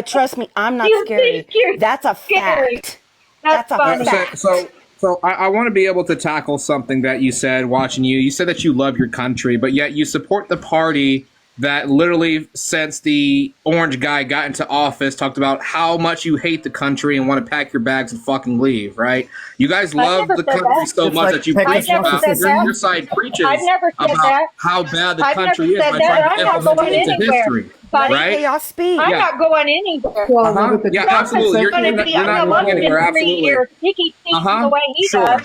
Trust me, I'm not You scary. think you're That's a scary. fact. That's That's a funny. fact. So I want to be able to tackle something that you said watching you. You said that you love your country, but yet you support the party that literally, since the orange guy got into office, talked about how much you hate the country and want to pack your bags and fucking leave, right? You guys love never the said country that. so It's much like that you Texas preach never about said that. your side preaches I've never said about that. how bad the I've country never is said by that. trying I'm to not implement going it into anywhere. history, Buddy. right? Hey, y'all speak. I'm Yeah. not going anywhere. Yeah, absolutely. You're Trump's not going to be going anywhere. in 3 Absolutely. years. He keeps thinking the way he Sure. does.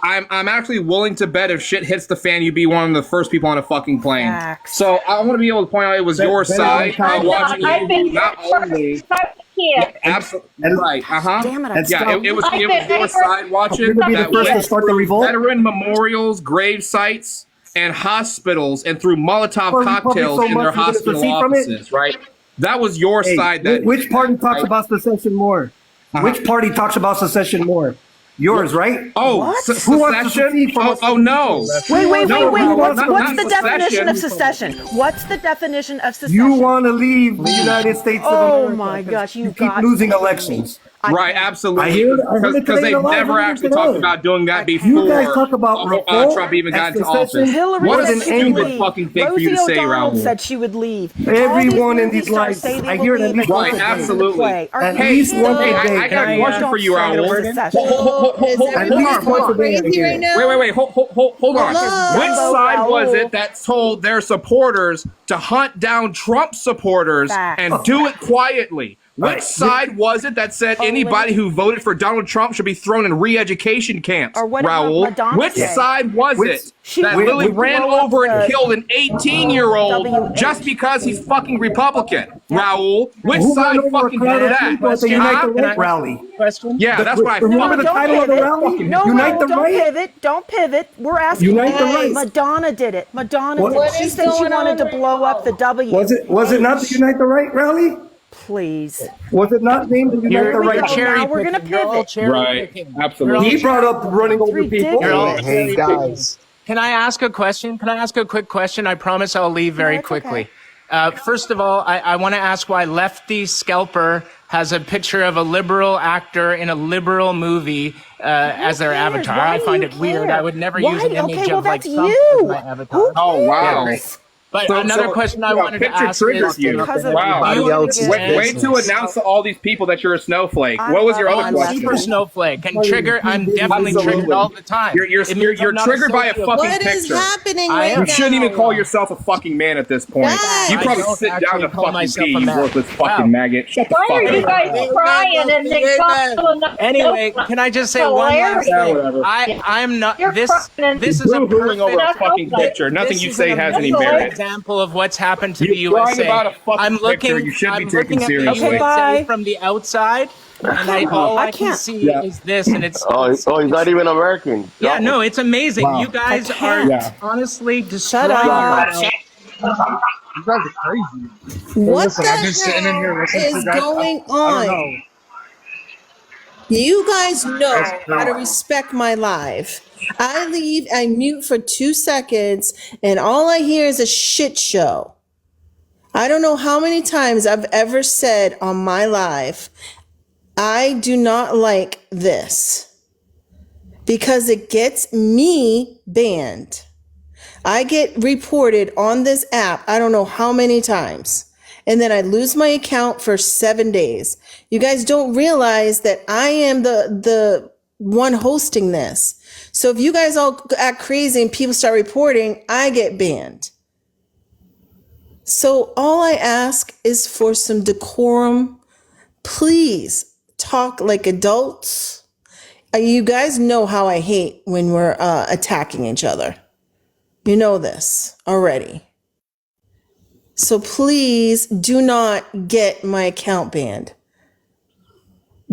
I'm actually willing to bet if shit hits the fan, you'd be one of the first people on a fucking plane. Facts. So I want to be able to point out it was your side. Watching I've been you, not only. Yeah. Absolutely right. Damn it, I'm Yeah, it was your side watching You're gonna be the that first to went start the through revolt? veteran memorials, grave sites, and hospitals, and through Molotov Well, you cocktails probably so in their much you're gonna hospital secede from it? offices. Right. That was your Hey, side. That which party talks right? about secession more? Which party talks about secession more? Yours, right? Oh, What? Who wants to secession? secede from us? Oh no. Wait. No, What's not the definition of secession. secession? What's the definition of secession? You want to leave the United States of Oh America. my gosh, you You keep got losing me. elections. Right, absolutely. I heard it Because today they've in the live never meeting actually today. talked about doing that before You guys talk about revolt Trump even got and into secession. office. Hillary What a said she would stupid leave. fucking thing for you to Rosie say, O'Donnell Raul. said she would leave. Everyone in these movie stars lives, say they I will hear it at leave least and once Right, a day. absolutely. At Hey, least once a hey, day. I got a question for you, Raul. Is Hold everybody on, hold on. crazy right now? Wait. Hold on. Hello? Which side was Raul. it that told their supporters to hunt down Trump supporters Facts. and do it quietly? Which Right. side was it that said anybody who voted for Donald Trump should be thrown in re-education camps? Or what did Raul, Madonna which say? side was it She that would Lily blow ran up over and the killed an 18-year-old WH. just because he's fucking Republican? Raul, which Who side ran over a fucking crowd did of that? people at the Unite the Huh? Right rally? Question? Yeah, that's what I Remember the Don't title of the pivot. rally? No, Unite Raul, the don't Right? pivot. We're asking. Unite the Right. Right. Madonna did it. Madonna What- did it. What She is said she going wanted on to right blow now? up the W. Was it not the Unite the Right rally? Please. Was it not named the Unite Here the we Right? go. cherry Now we're gonna picking. You're all pivot. cherry Right, picking. absolutely. He brought up running over people. You're all ridiculous. cherry Hey picking. guys, Can I ask a question? Can I ask a quick question? I promise I'll leave very it's quickly. First of all, I want to ask why Lefty Scalper has a picture of a liberal actor in a liberal movie as their cares? avatar. Why I do find you it weird. care? I would never Why? use an Okay, image well, of like that's Trump you. as my avatar. Who Oh, wow. cares? But So- another so, question I yeah, wanted to picture ask triggers is, you. Because of Wow. everybody you else is Way to business. announce to all these people that you're a snowflake. I What was love your it. other I I'm love question? super snowflake and trigger. I'm definitely Absolutely. triggered all the time. You're It means I'm not a triggered by a sociopath. fucking What is picture. happening I right am. You shouldn't even now? call yourself a fucking man at this point. Guys. You I probably don't sit down actually to call fucking myself pee, a you man. worthless fucking Wow. maggot. Shut the Why fuck are you up. guys crying and then Anyway, can I just say one last Yeah, thing? whatever. I'm not. You're This crying. this is a Boo-hooing over a perfect fucking picture. Nothing this you is say an has any amazing merit. example of what's happened to the You're crying USA. about a fucking I'm looking. picture you should be I'm taken looking at the seriously. Okay, USA bye. from the outside, and all I can can't. see Yeah. is this, and it's. he's not even American. Yeah, no, it's amazing. Wow. You guys I are can't. Yeah. honestly destroying up. your You guys are crazy. What Listen, the I've been sitting in here hell listening to is you guys. going I don't on? know. You guys know That's how to correct. respect my life. I leave, I mute for 2 seconds, and all I hear is a shit show. I don't know how many times I've ever said on my live, I do not like this because it gets me banned. I get reported on this app, I don't know how many times. And then I lose my account for 7 days. You guys don't realize that I am the one hosting this. So if you guys all act crazy and people start reporting, I get banned. So all I ask is for some decorum. Please talk like adults. You guys know how I hate when we're attacking each other. You know this already. So please do not get my account banned.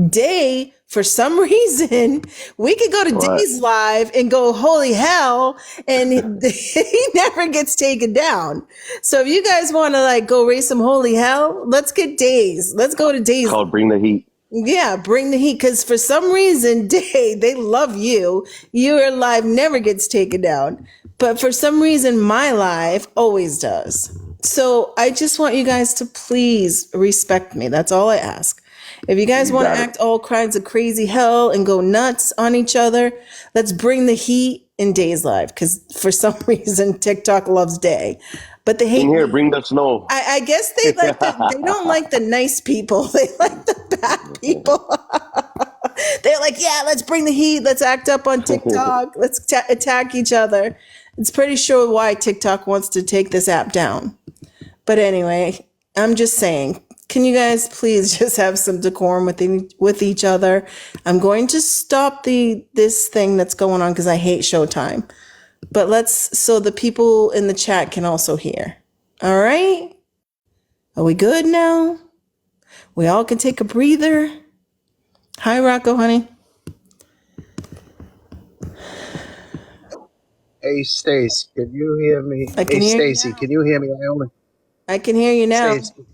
Day, for some reason, we could go to What? Day's live and go, holy hell, and he never gets taken down. So if you guys want to like go raise some holy hell, let's get Days. Let's go to Days. Called Bring the Heat. Yeah, bring the heat. Because for some reason, Day, they love you. Your live never gets taken down. But for some reason, my live always does. So I just want you guys to please respect me. That's all I ask. If you guys want to got it. act all kinds of crazy hell and go nuts on each other, let's bring the heat in Day's live. Because for some reason, TikTok loves Day. But they hate In here, me. bring the snow. I guess they like they don't like the nice people. They like the bad people. They're like, yeah, let's bring the heat. Let's act up on TikTok. Let's attack each other. It's pretty sure why TikTok wants to take this app down. But anyway, I'm just saying, can you guys please just have some decorum with each other? I'm going to stop this thing that's going on because I hate Showtime. But so the people in the chat can also hear. All right? Are we good now? We all can take a breather. Hi, Rocco, honey. Hey, Stace, can you hear me? I can Hey, hear you Stacy, now. can you hear me? I can hear you now. Stacy,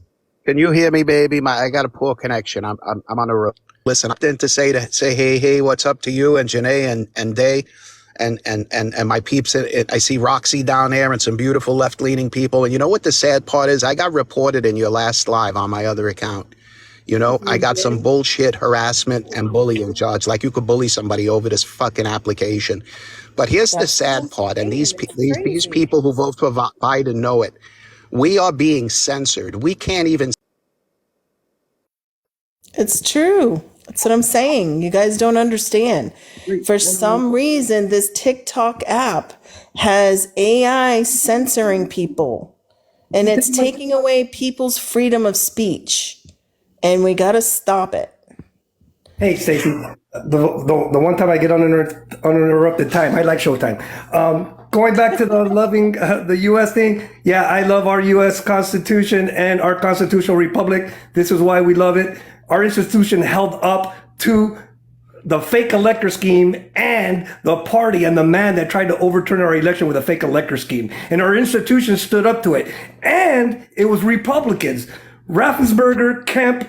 can you hear me, baby? I got a poor connection. I'm on the road. Listen, I'm in to say hey, what's up to you and Janae and Day and my peeps. I see Roxy down there and some beautiful left-leaning people. And you know what the sad part is? I got reported in your last live on my other account. You know, I got some bullshit harassment and bullying charge. Like you could bully somebody over this fucking application. But here's the sad part, and these people who vote for Biden know it. We are being censored. We can't even. It's true. That's what I'm saying. You guys don't understand. For some reason, this TikTok app has AI censoring people, and it's taking away people's freedom of speech, and we got to stop it. Hey, Stacey, the one time I get uninterrupted time, I like Showtime. Going back to the loving the U.S. thing, yeah, I love our U.S. Constitution and our constitutional republic. This is why we love it. Our institution held up to the fake elector scheme and the party and the man that tried to overturn our election with a fake elector scheme. And our institution stood up to it. And it was Republicans. Raffensperger, Kemp,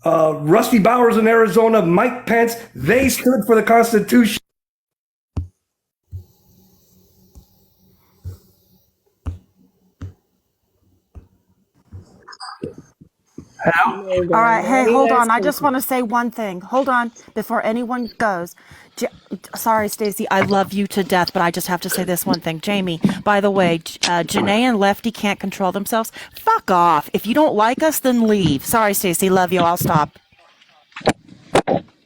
Rusty Bowers in Arizona, Mike Pence, they stood for the Constitution. All right. Hey, hold on. I just want to say one thing. Hold on before anyone goes. Sorry, Stacey. I love you to death, but I just have to say this one thing. Jamie, by the way, Janae and Lefty can't control themselves. Fuck off. If you don't like us, then leave. Sorry, Stacey. Love you. I'll stop.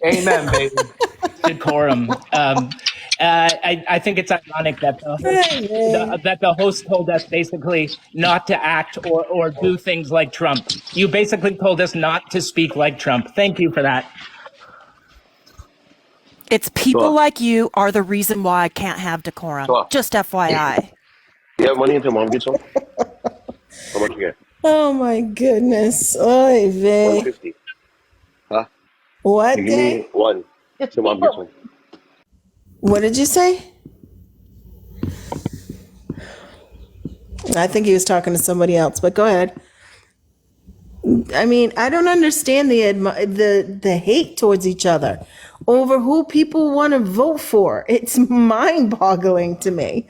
Amen, baby. Decorum. I think it's ironic that the host told us basically not to act or do things like Trump. You basically told us not to speak like Trump. Thank you for that. It's people like you are the reason why I can't have decorum. Just FYI. You have money until mom gets home? How much you get? Oh my goodness. Oy vey. 150. Huh? What You give day? me one till mom gets home. What did you say? I think he was talking to somebody else, but go ahead. I mean, I don't understand the hate towards each other over who people want to vote for. It's mind-boggling to me.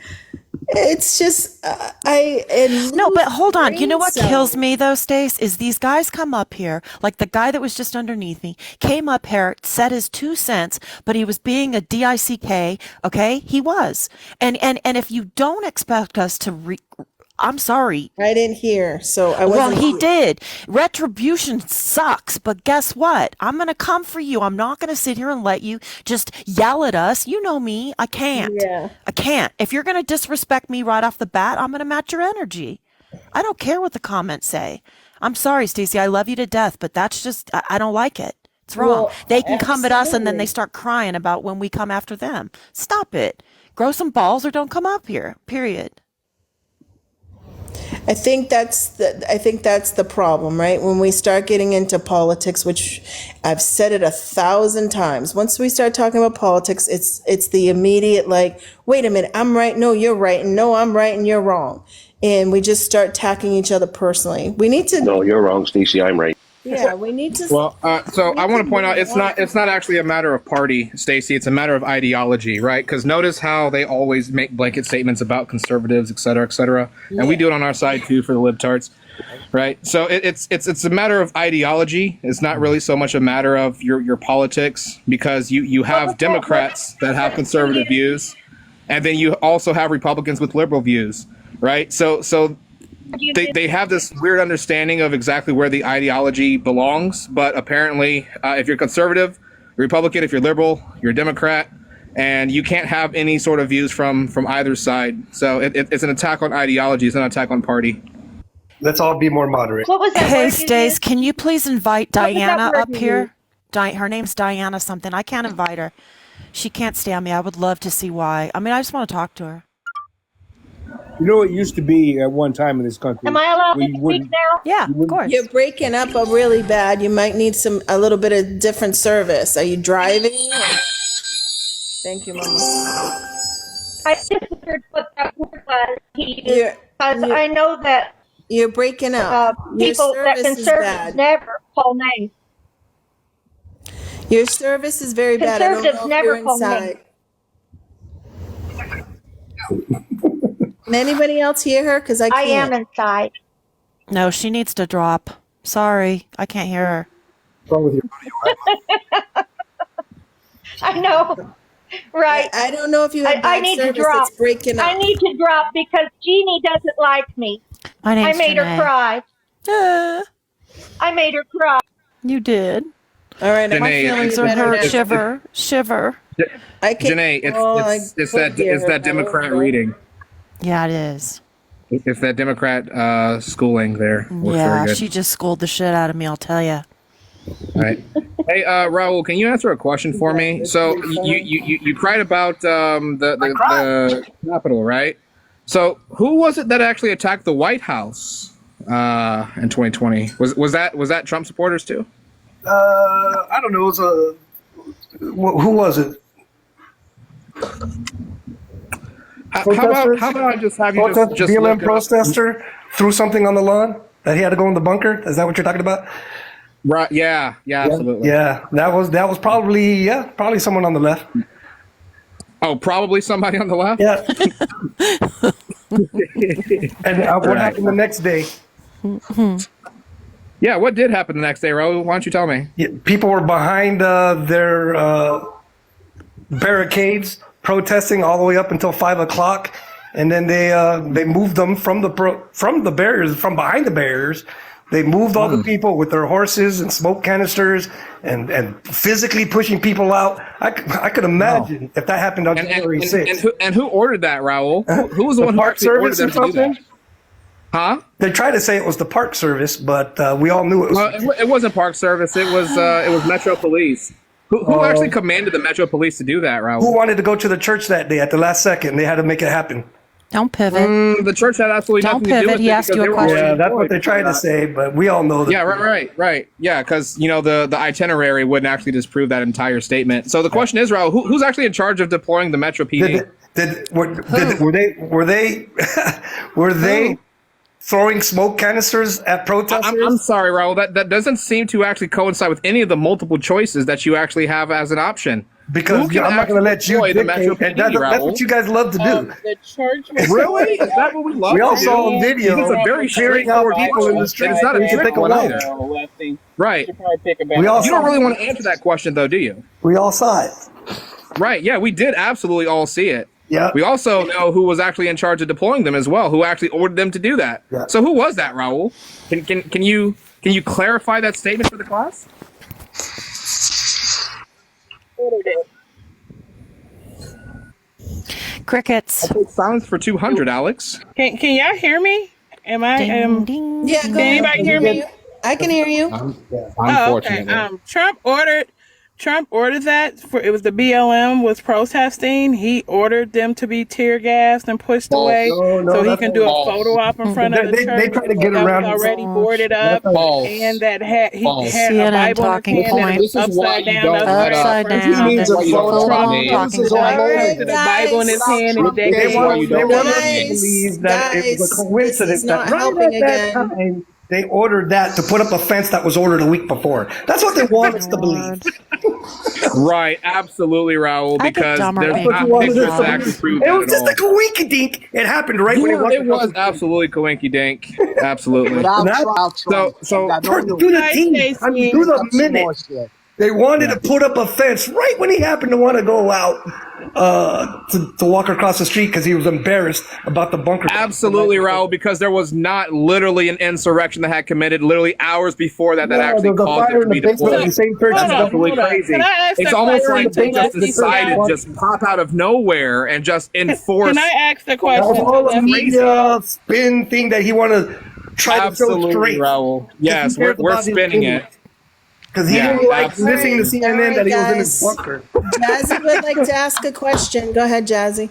It's just No, but hold on. You know what kills me though, Stace, is these guys come up here, like the guy that was just underneath me, came up here, said his 2 cents, but he was being a DICK, okay? He was. And if you don't expect us to I'm sorry. I didn't hear, so I wasn't. Well, he did. Retribution sucks, but guess what? I'm going to come for you. I'm not going to sit here and let you just yell at us. You know me. I can't. Yeah. I can't. If you're going to disrespect me right off the bat, I'm going to match your energy. I don't care what the comments say. I'm sorry, Stacey. I love you to death, but that's just, I don't like it. It's wrong. Well, they can come at us and then absolutely. they start crying about when we come after them. Stop it. Grow some balls or don't come up here, period. I think that's the problem, right? When we start getting into politics, which I've said it 1,000 times. Once we start talking about politics, it's the immediate like, wait a minute, I'm right, no, you're right, and no, I'm right and you're wrong. And we just start attacking each other personally. We need to No, you're wrong, Stacey. I'm right. Yeah, we need to. Well, so I want to point out it's not actually a matter of party, Stacey. It's a matter of ideology, right? Because notice how they always make blanket statements about conservatives, et cetera, and we do it on our side too for the libtards, right? So it's a matter of ideology. It's not really so much a matter of your politics, because you have Democrats that have conservative views, and then you also have Republicans with liberal views, right? So they have this weird understanding of exactly where the ideology belongs, but apparently if you're conservative, you're Republican; if you're liberal, you're a Democrat, and you can't have any sort of views from either side. So it's an attack on ideology. It's not an attack on party. Let's all be more moderate. What was that? Hey, word you Stace, used? can you please invite What was that Diana word up you here? Her name's Diana something. I can't invite her. She can't stand me. I would love to see why. I mean, I just want to talk to her. You know, it used to be at one time in this country. Am I allowed where to you speak wouldn't- now? Yeah, of course. You're breaking up really bad. You might need a little bit of different service. Are you driving? Thank you, Mama. I just wondered what that word was he You're- used, because I know that You're breaking up. Your people that service is conservatives bad. never call names. Your service is very bad. I don't Conservatives know if never you're call names. inside. Can anybody else hear her? Because I I can't. am inside. No, she needs to drop. Sorry, I can't hear her. What's wrong with your I know. Right. I don't know if you have I bad need to service. drop. It's breaking up. I need to drop because Jeannie doesn't like me. My I name's made Janae. her cry. I made her cry. You did. All right, Janae, My it's- feelings are better hurt. now. Shiver, shiver. I can. Janae, I it's could hear her. that Democrat reading. Yeah, it is. It's that Democrat schooling there. Works Yeah, very good. she just schooled the shit out of me, I'll tell you. All right. Hey, Raul, can you answer a question for me? So you cried about the Capitol, right? So who was it that actually attacked the White House in 2020? Was that Trump supporters too? I don't know. It was who was it? How about I just have you just BLM look up- protester threw something on the lawn that he had to go in the bunker. Is that what you're talking about? Right? Yeah, absolutely. Yeah, that was probably someone on the left. Oh, probably somebody on the left. Yeah. And what Right. happened the next day? Yeah, what did happen the next day, Raul? Why don't you tell me? Yeah, people were behind their barricades protesting all the way up until 5 o'clock, and then they moved them from the barriers, from behind the barriers. They moved all the people with their horses and smoke canisters and physically pushing people out. I could imagine if that happened on January 6th. And who ordered that, Raul? Who was the one who Park actually ordered Service them or to do that? something? Huh? They tried to say it was the Park Service, but we all knew it was. It wasn't Park Service. It was Metro Police. Who actually commanded the Metro Police to do that, Raul? Who wanted to go to the church that day at the last second? They had to make it happen. Don't pivot. The church had absolutely Don't nothing to do pivot. with He it asked because you a they were question. already Yeah, that's what employed they tried to before say, but we all know that. Yeah, right. Yeah, because the itinerary wouldn't actually disprove that entire statement. So the question is, Raul, who's actually in charge of deploying the Metro PD? Were they throwing smoke canisters at protesters? I'm sorry, Raul. That doesn't seem to actually coincide with any of the multiple choices that you actually have as an option. Because Who can I'm not going to let actually you deploy the Metro dictate. PD, That's Raul? what you guys love to do. The church was Really? Is that what we love? We all to do? saw a video It's a very cheering out straightforward people in the question, street. and it's not a We should trick take a one walk. either. lefty. Right. Should probably pick a better We all You don't really want to answer that question, though, do you? We all saw it. Right. Yeah, we did absolutely all see it. Yeah. We also know who was actually in charge of deploying them as well, who actually ordered them to do that. Yeah. So who was that, Raul? Can you clarify that statement for the class? Crickets. Silence for 200, Alex. Can y'all hear me? Am I? Ding, ding. Yeah, Can go ahead. anybody hear me? I can hear you. Oh, okay. Trump ordered that for it was the BLM was protesting. He ordered them to be tear gassed and pushed away no, so he that's can do a false. photo op in front of the They church. try to get that around was it. already boarded up, False. and that he False. had a CNN Bible in talking his hand point. that was This is why upside you down. don't That's let right. Upside First down. he This is why you don't Full let on me- talking the Bible point. to the Bible in his hand and the They decade. want to Guys, believe that it was a coincidence this is not that right helping at that again. time they ordered that to put up a fence that was ordered a week before. That's what they want us to believe. Right, absolutely, Raul, I get because dumber there's people not wanted pictures us to to actually believe. prove It that was at just a all. coinky dink. It happened right when he Yeah, walked it was across absolutely coinky dink. Absolutely. Without that. Trump, So I got no To news. the Hi, team, I mean, to Stacey. the Some minute. more shit. They wanted to put up a fence right when he happened to want to go out to walk across the street because he was embarrassed about the bunker. absolutely, Raul, because there was not literally an insurrection that had committed literally hours before that Yeah, actually there was a caused fire it to in the be basement of deployed. the same church. That's absolutely Hold on. crazy. Can I ask It's the almost question like to they just Lefty decided Friday? just pop out of nowhere and just enforce. Can I ask the That was question to all a Lefty? media spin thing that he wanted to try to show Absolutely, straight. Raul. Yes, we're spinning it. Because he Yeah, didn't like absolutely. listening to CNN All right, that he was in his guys. bunker. Jazzy would like to ask a question. Go ahead, Jazzy.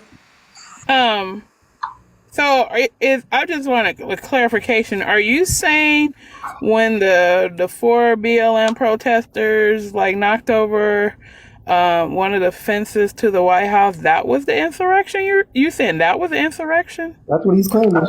So I just want a clarification. Are you saying when the four BLM protesters like knocked over one of the fences to the White House, that was the insurrection? You saying that was the insurrection? That's what he's claiming.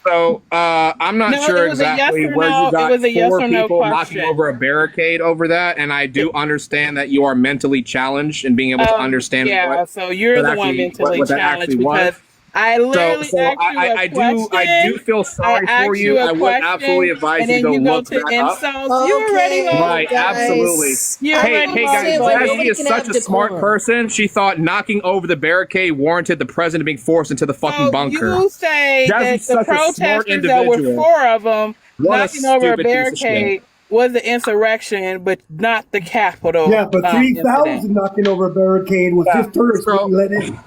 So I'm not No, sure it was a yes exactly or where no. you got It was a yes four or no people knocking question. over a barricade over that, and I do understand that you are mentally challenged in being able to understand Yeah, what so you're that the one actually mentally what that challenged actually was. because I literally So asked you a I question. do feel sorry I for asked you. a I would question, absolutely advise and you then to you go go look to that up. insults. You already Okay, lost. Right, guys. absolutely. You Hey, already hey lost, guys, buddy. Jazzy is can such have a smart decorum. person. She thought knocking over the barricade warranted the president being forced into the fucking So bunker. you say that Jazzy's the such a smart protesters, there were individual. four of them, What a knocking over a stupid piece of shit. barricade was the insurrection, but not the Capitol. Yeah, but incident. 3,000 knocking over a barricade was just tourists So- being let in.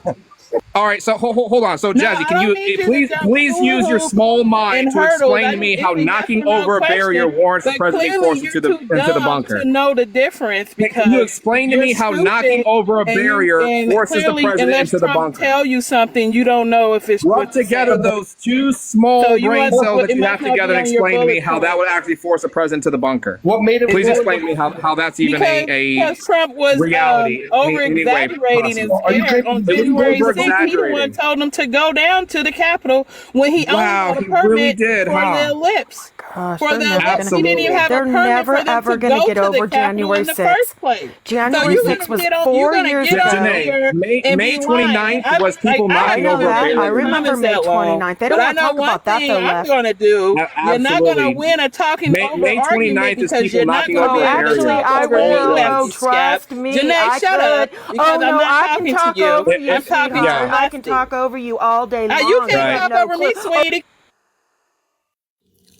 All right, so hold on. So No, Jazzy, I can don't you need you to please jump use your through small mind and to hurdles. explain to me It's how a yes knocking or no over a barrier question, warrants the but president being clearly forced you're into the too dumb bunker? to know the difference because Can you explain to you're me how stupid knocking over a and barrier forces the clearly, president unless into the Trump bunker? tell you something, you don't know if it's Rub what to together say. those two small So you brain must- cells that it you must have not together be and on your explain to me bullet how that point. would actually force the president to the bunker. What made it? Please Because- explain to me how that's even because Trump was reality, over any way exaggerating and possible. Are you scared claiming on he was January 6th. He the over-exaggerating? one told him to go down to the Capitol when he Wow, only he got a really permit did, for huh? the ellipse. Gosh, For they're the never ellipse, he didn't even Absolutely. have They're a permit never, for them ever to gonna go get to over the Capitol January in the 6th. first place. January so 6th was you're 4 gonna years get ago. on here May and be 29th lying. was people I knocking know over a that. barrier. I remember May 29th. They don't But I want to know talk one about that, thing though, I'm Left. going to do. You're not going to Absolutely. win a talking May over 29th argument is because people you're not knocking going to over be a able to barrier. Actually, talk I over me, will. lefty Oh, scab. trust me. Janae, I shut could. up because Oh, I'm no, not I talking can to talk you. over I'm you, talking to sweetheart. I can Lefty. talk over you all day long. You can't Right. talk have over no me, clue. sweetie.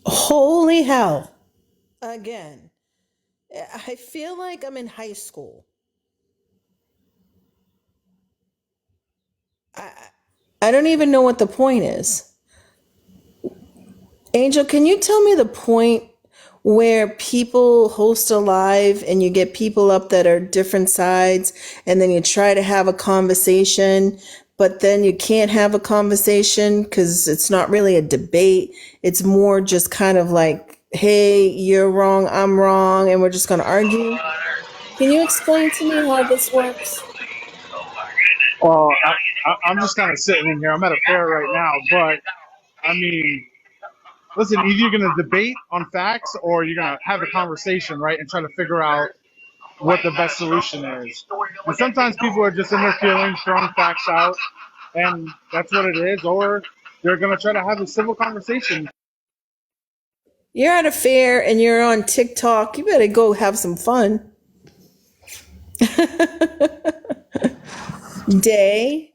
Holy hell. Again, I feel like I'm in high school. I don't even know what the point is. Angel, can you tell me the point where people host a live and you get people up that are different sides and then you try to have a conversation, but then you can't have a conversation because it's not really a debate. It's more just kind of like, hey, you're wrong, I'm wrong, and we're just going to argue. Can you explain to me how this works? Well, I'm just kind of sitting in here. I'm at a fair right now, but I mean, listen, either you're going to debate on facts or you're going to have a conversation, right, and try to figure out what the best solution is. And sometimes people are just in their feelings, throwing facts out, and that's what it is, or they're going to try to have a civil conversation. You're at a fair and you're on TikTok. You better go have some fun. Day,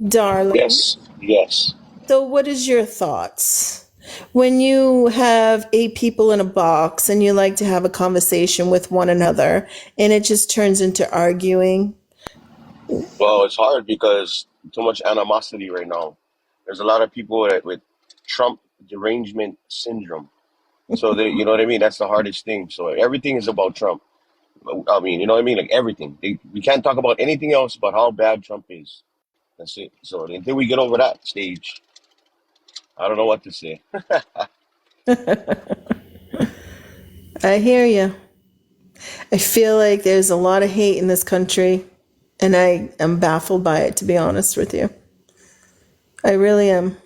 darling. Yes. So, what is your thoughts when you have 8 people in a box and you like to have a conversation with one another, and it just turns into arguing? Well, it's hard because too much animosity right now. There's a lot of people with Trump derangement syndrome. So they, you know what I mean? That's the hardest thing. So everything is about Trump. I mean, you know what I mean? Like everything. We can't talk about anything else but how bad Trump is. That's it. So until we get over that stage, I don't know what to say. I hear you. I feel like there's a lot of hate in this country, and I am baffled by it, to be honest with you. I really am.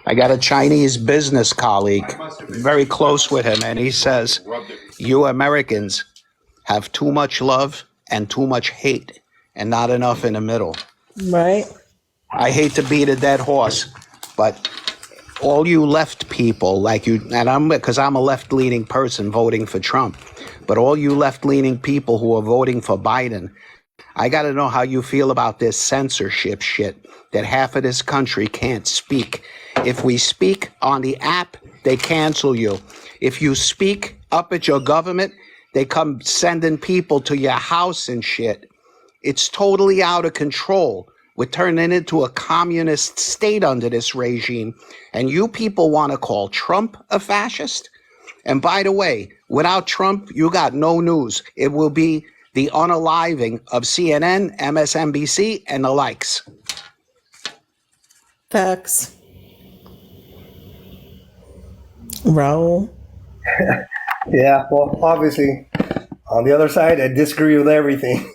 I got a Chinese business colleague, very close with him, and he says, you Americans have too much love and too much hate and not enough in the middle. Right. I hate to beat a dead horse, but all you left people like you, and because I'm a left-leaning person voting for Trump, but all you left-leaning people who are voting for Biden, I got to know how you feel about this censorship shit that half of this country can't speak. If we speak on the app, they cancel you. If you speak up at your government, they come sending people to your house and shit. It's totally out of control. We're turning into a communist state under this regime. And you people want to call Trump a fascist? And by the way, without Trump, you got no news. It will be the unaliving of CNN, MSNBC, and the likes. Facts. Raul. Yeah, well, obviously, on the other side, I disagree with everything.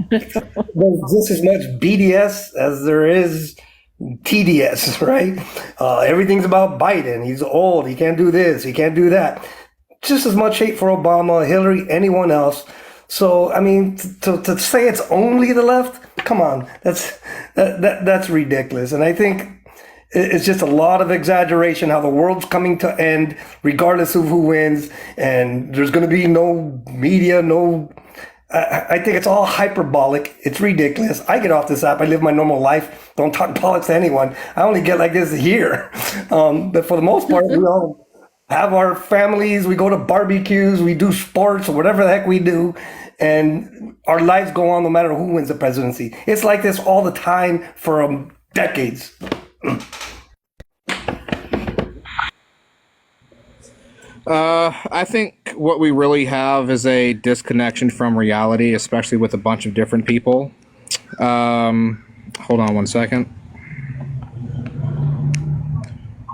There's just as much BDS as there is TDS, right? Everything's about Biden. He's old. He can't do this. He can't do that. Just as much hate for Obama, Hillary, anyone else. So, I mean, to say it's only the left, come on, that's ridiculous. And I think it's just a lot of exaggeration how the world's coming to end, regardless of who wins. And there's going to be no media, no. I think it's all hyperbolic. It's ridiculous. I get off this app. I live my normal life. Don't talk politics to anyone. I only get like this here. But for the most part, we all have our families. We go to barbecues. We do sports or whatever the heck we do. And our lives go on no matter who wins the presidency. It's like this all the time for decades. I think what we really have is a disconnection from reality, especially with a bunch of different people. Hold on one second.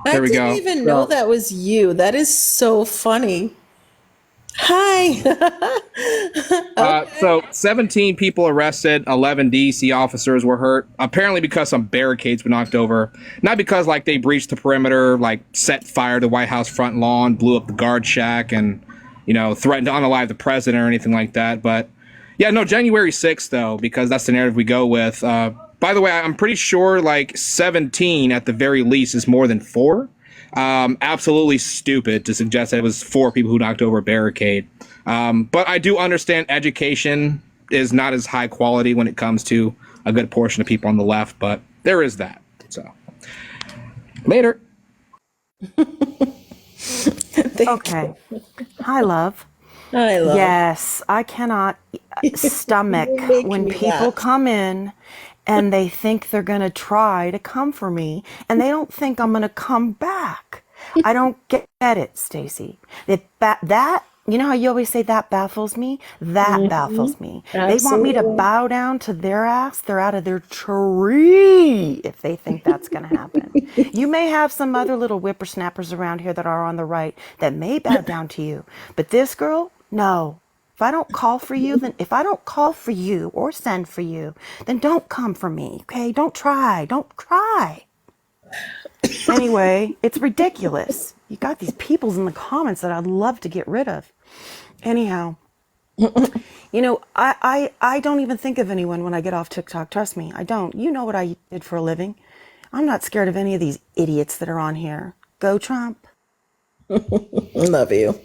There we go. I didn't even know that was you. That is so funny. Hi. So 17 people arrested, 11 DC officers were hurt, apparently because some barricades were knocked over. Not because like they breached the perimeter, like set fire to the White House front lawn, blew up the guard shack, and, you know, threatened to unalive the president or anything like that. But yeah, no, January 6th, though, because that's the narrative we go with. By the way, I'm pretty sure like 17 at the very least is more than 4. Absolutely stupid to suggest that it was 4 people who knocked over a barricade. But I do understand education is not as high quality when it comes to a good portion of people on the left, but there is that. So later. Okay. Hi, love. Hi, love. Yes, I cannot stomach You make when me people laugh. come in and they think they're going to try to come for me and they don't think I'm going to come back. I don't get it, Stacey. That you know how you always say that baffles me? That baffles me. They want me to Absolutely. bow down to their ass. They're out of their tree if they think that's going to happen. You may have some other little whippersnappers around here that are on the right that may bow down to you. But this girl, no. If I don't call for you, then if I don't call for you or send for you, then don't come for me, okay? Don't try. Don't cry. Anyway, it's ridiculous. You got these peoples in the comments that I'd love to get rid of. Anyhow, you know, I don't even think of anyone when I get off TikTok. Trust me, I don't. You know what I did for a living. I'm not scared of any of these idiots that are on here. Go Trump. Love you.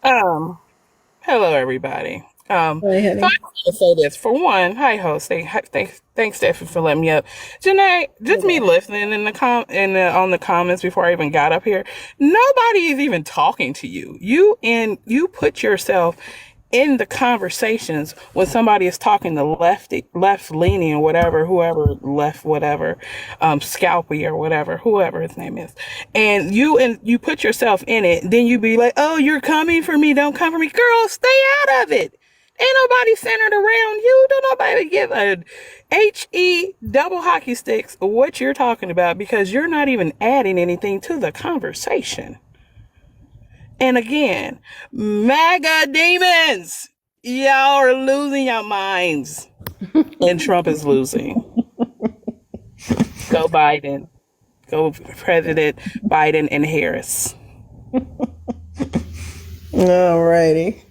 Hello, everybody. Hi, honey. So I want to say this. For one, hi, host. Thanks, Stephanie, for letting me up. Janae, just me listening on the comments before I even got up here. Nobody is even talking to you. You put yourself in the conversations when somebody is talking to left leaning or whatever, whoever left, whatever, Scalpy or whatever, whoever his name is. And you put yourself in it. Then you be like, oh, you're coming for me. Don't come for me. Girl, stay out of it. Ain't nobody centered around you. Don't nobody give a HE double hockey sticks what you're talking about because you're not even adding anything to the conversation. And again, MAGA demons, y'all are losing your minds. And Trump is losing. Go Biden. Go President Biden and Harris. All righty.